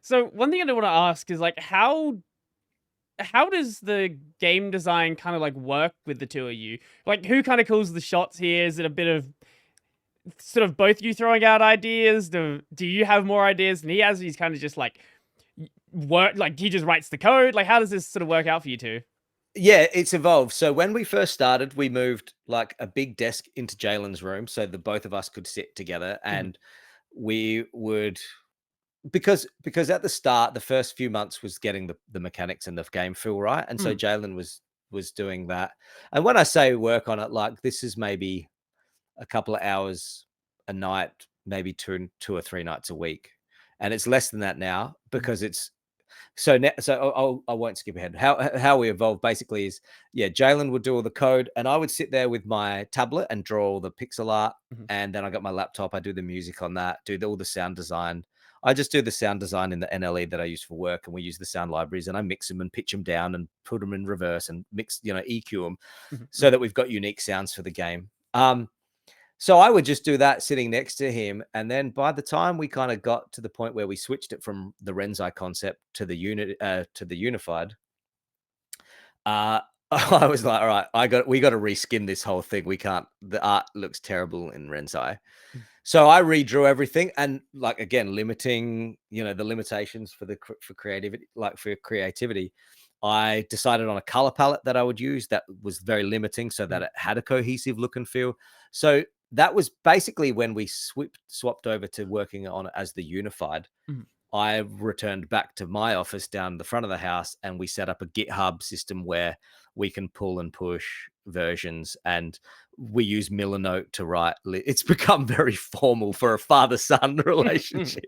So one thing I do want to ask is like how does the game design kind of like work with the two of you? Like who kind of calls the shots here? Is it a bit of sort of both you throwing out ideas? Do you have more ideas than he has? He's kind of just like work like he just writes the code. Like how does this sort of work out for you two? Yeah, it's evolved. So when we first started, we moved like a big desk into Jalen's room so the both of us could sit together, Mhm, and we would because at the start, the first few months was getting the mechanics and the game feel right. And so mhm, Jalen was doing that. And when I say work on it, like this is maybe a couple of hours a night, maybe two or three nights a week. And it's less than that now mhm, because it's so now, so I won't skip ahead. How we evolved basically is, yeah, Jalen would do all the code, and I would sit there with my tablet and draw all the pixel art, mhm, and then I got my laptop. I do the music on that, all the sound design. I just do the sound design in the NLE that I use for work, and we use the sound libraries, and I mix them and pitch them down and put them in reverse and mix, EQ them mhm, so mhm, that we've got unique sounds for the game. So I would just do that sitting next to him. And then by the time we kind of got to the point where we switched it from the Renzai concept to the unified, uh, I was like, all right, we got to reskin this whole thing. We can't. The art looks terrible in Renzai. mhm, So I redrew everything, and like again, limiting, the limitations for creativity, like for creativity. I decided on a color palette that I would use that was very limiting so that mhm, it had a cohesive look and feel. So that was basically when we swapped over to working on it as the unified. mhm, I returned back to my office down the front of the house, and we set up a GitHub system where we can pull and push versions, and we use Millernote to write. It's become very formal for a father-son mhm, relationship.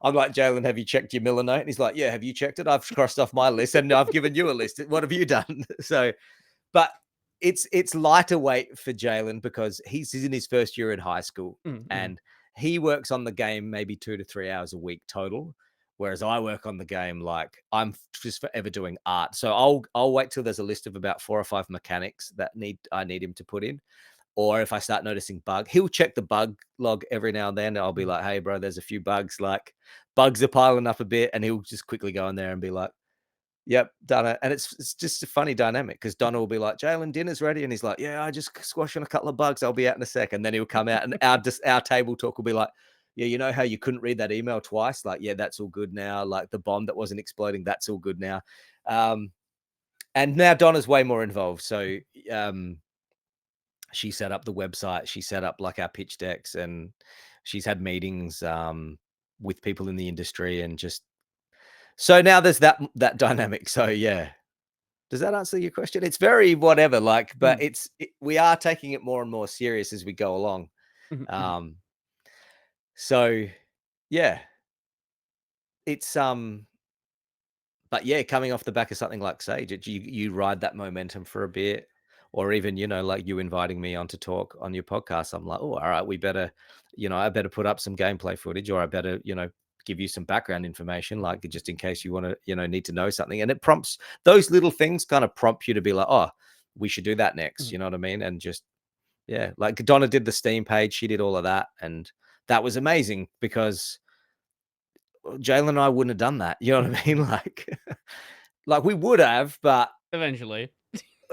I'm like, Jalen, have you checked your Millernote? And he's like, yeah, have you checked it? I've crossed off my list and I've given you a list. What have you done? So, but it's lighter weight for Jalen because he's in his first year in high school, mhm, mhm. and he works on the game maybe 2 to 3 hours a week total. Whereas I work on the game like I'm just forever doing art. So I'll wait till there's a list of about 4 or 5 mechanics that I need him to put in. Or if I start noticing he'll check the bug log every now and then. I'll be Mhm. like, hey bro, there's a few bugs, like bugs are piling up a bit, and he'll just quickly go in there and be like, yep, done it. And it's just a funny dynamic because Donna will be like, Jalen, dinner's ready. And he's like, yeah, I just squashing a couple of bugs. I'll be out in a sec. And then he'll come out and our table talk will be like, yeah, you know how you couldn't read that email twice? Like, yeah, that's all good now. Like the bomb that wasn't exploding, that's all good now. Um, and now Donna's way more involved. So um, she set up the website. She set up like our pitch decks, and she's had meetings with people in the industry, and just so now there's that dynamic. So yeah, does that answer your question? It's very whatever, like, but Mhm, we are taking it more and more serious as we go along. mhm, mhm. Um, so yeah, it's but yeah, coming off the back of something like Sage, you ride that momentum for a bit, or even like you inviting me on to talk on your podcast. I'm like, oh, all right, we better, I better put up some gameplay footage, or I better, give you some background information, like just in case you want to, need to know something. And it prompts those little things, kind of prompt you to be like, oh, we should do that next. Mhm. You know what I mean? And just yeah, like Donna did the Steam page, she did all of that, and that was amazing because Jalen and I wouldn't have done that. You know what I mean? Like we would have, but Eventually.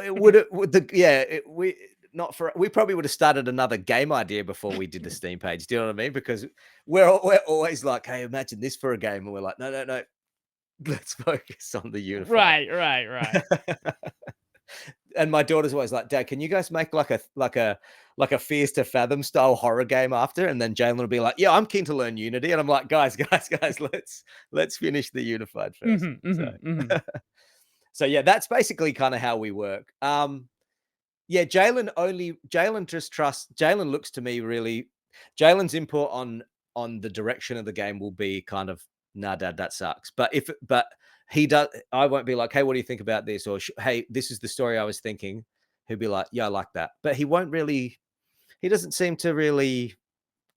it would have would the yeah, we not for we probably would have started another game idea before we did the Steam page. Do you know what I mean? Because we're always like, hey, imagine this for a game, and we're like, no, no, no, let's focus on the unified. Right, right, right. And my daughter's always like, Dad, can you guys make like a Fears to Fathom style horror game after? And then Jalen will be like, yeah, I'm keen to learn Unity. And I'm like, guys, let's finish the unified first. Mhm, So mhm, mhm, so yeah, that's basically kind of how we work. Yeah, Jalen looks to me really Jalen's input on the direction of the game will be kind of, nah, Dad, that sucks. But he does, I won't be like, hey, what do you think about this? Or hey, this is the story I was thinking. He'll be like, yeah, I like that. But he doesn't seem to really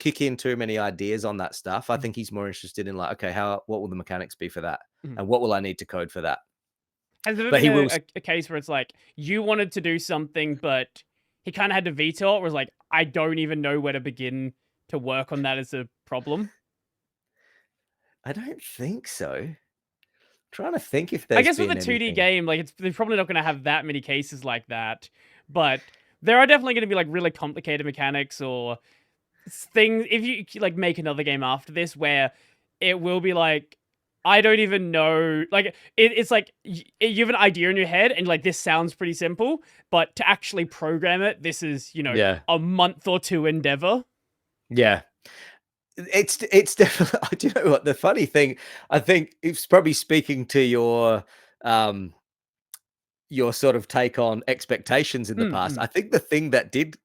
kick in too many ideas on that stuff. I mhm, think he's more interested in like, okay, what will the mechanics be for that? mhm. And what will I need to code for that? Has there ever But been he will. a case where it's like you wanted to do something, but he kind of had to veto it? Was like, I don't even know where to begin to work on that as a problem. I don't think so. Trying to think if I there's guess with a been 2D anything. game, like they're probably not going to have that many cases like that, but there are definitely going to be like really complicated mechanics or things if you like make another game after this where it will be like I don't even know like it's like you have an idea in your head and like this sounds pretty simple, but to actually program it, this is Yeah. a month or two endeavor. Yeah. It's definitely do you know what? The funny thing, I think it's probably speaking to um, your sort of take on expectations in the past. Mm-hmm. I think the thing that did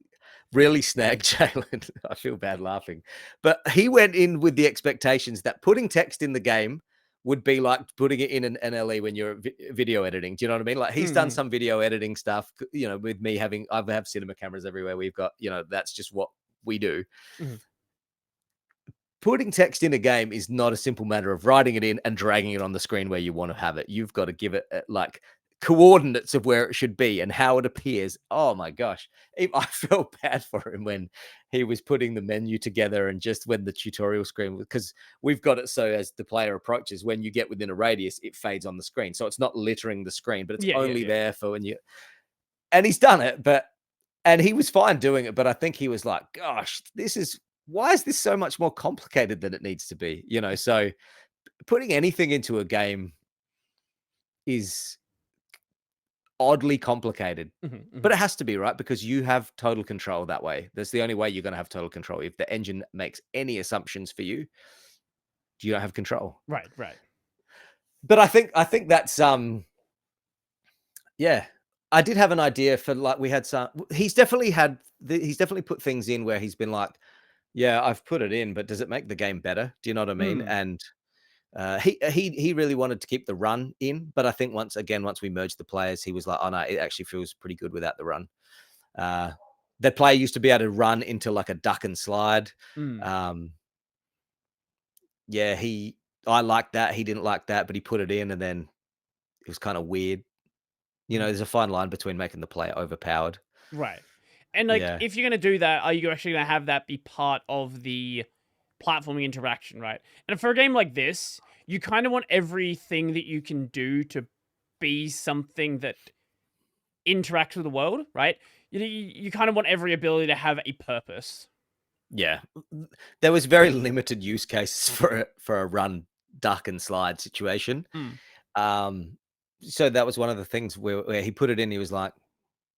really snag Jalen. I feel bad laughing, but he went in with the expectations that putting text in the game would be like putting it in an NLE when you're video editing. Do you know what I mean? Like he's done Mm-hmm. some video editing stuff, with me having, I have cinema cameras everywhere. We've got, that's just what we do. Mm-hmm. Putting text in a game is not a simple matter of writing it in and dragging it on the screen where you want to have it. You've got to give it like coordinates of where it should be and how it appears. Oh my gosh. I felt bad for him when he was putting the menu together and just when the tutorial screen, because we've got it so as the player approaches, when you get within a radius, it fades on the screen. So it's not littering the screen, but it's Yeah, yeah, only yeah. there for when you, and he's done it, and he was fine doing it, but I think he was like, "Gosh, why is this so much more complicated than it needs to be?" So putting anything into a game is oddly complicated, Mm-hmm. Mm-hmm. but it has to be, right? Because you have total control that way. That's the only way you're going to have total control. If the engine makes any assumptions for you, you don't have control. Right, right. But I think that's yeah. I did have an idea for like we had some. He's definitely put things in where he's been like, yeah, I've put it in, but does it make the game better? Do you know what I mean? Mm. And he really wanted to keep the run in, but I think once we merged the players, he was like, "Oh no, it actually feels pretty good without the run." Uh, the player used to be able to run into like a duck and slide. Mm. Um, yeah, I liked that. He didn't like that, but he put it in, and then it was kind of weird. Mhm. There's a fine line between making the player overpowered. Right. And like Yeah, if you're going to do that, are you actually going to have that be part of the platforming interaction, right? And for a game like this, you kind of want everything that you can do to be something that interacts with the world, right? You kind of want every ability to have a purpose. yeah. There was very limited use cases for a run, duck, and slide situation. Mm. Um, so that was one of the things where he put it in. He was like,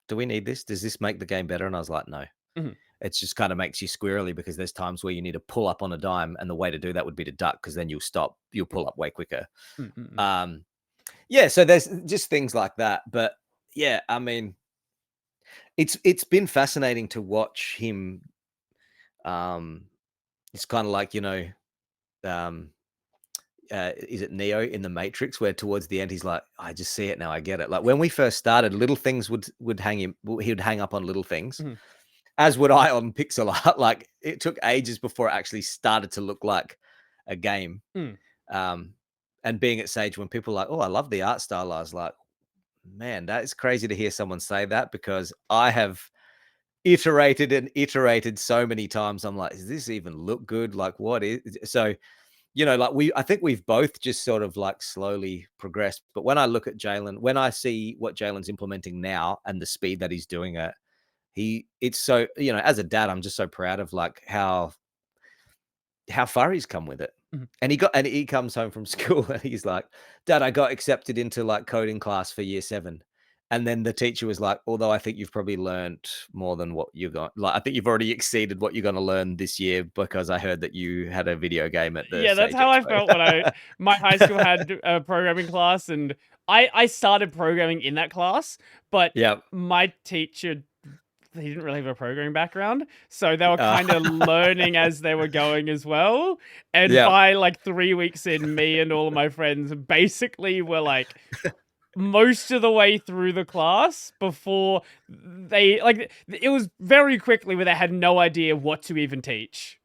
"Do we need this? Does this make the game better?" And I was like, "No." Mhm. It just kind of makes you squirrely because there's times where you need to pull up on a dime, and the way to do that would be to duck because then you'll stop. You'll pull up way quicker. Mm, mm, mm. Um, yeah. So there's just things like that. But yeah, I mean, it's been fascinating to watch him. Um, it's kind of like um, is it Neo in the Matrix, where towards the end he's like, I just see it now, I get it. Like when we first started, little things would hang him. He would hang up on little things, Mhm. as would I on pixel art. Like it took ages before it actually started to look like a game. Mm. Um, and being at Sage, when people are like, oh, I love the art style, I was like, man, that is crazy to hear someone say that because I have iterated and iterated so many times. I'm like, does this even look good? Like, what is so? Like I think we've both just sort of like slowly progressed. But when I look at Jalen, when I see what Jalen's implementing now and the speed that he's doing it, it's so, as a dad, I'm just so proud of like how far he's come with it. Mhm. And he comes home from school and he's like, Dad, I got accepted into like coding class for year 7. And then the teacher was like, although I think you've probably learned more than what you're going, like, I think you've already exceeded what you're going to learn this year because I heard that you had a video game at the Yeah, that's Sage how I felt when Expo. my high school had a programming class, and I started programming in that class, but Yeah. my teacher he didn't really have a programming background, so they were Uh, kind of learning as they were going as well. And yeah. by like 3 weeks in, me and all of my friends basically were like most of the way through the class before they like it was very quickly where they had no idea what to even teach.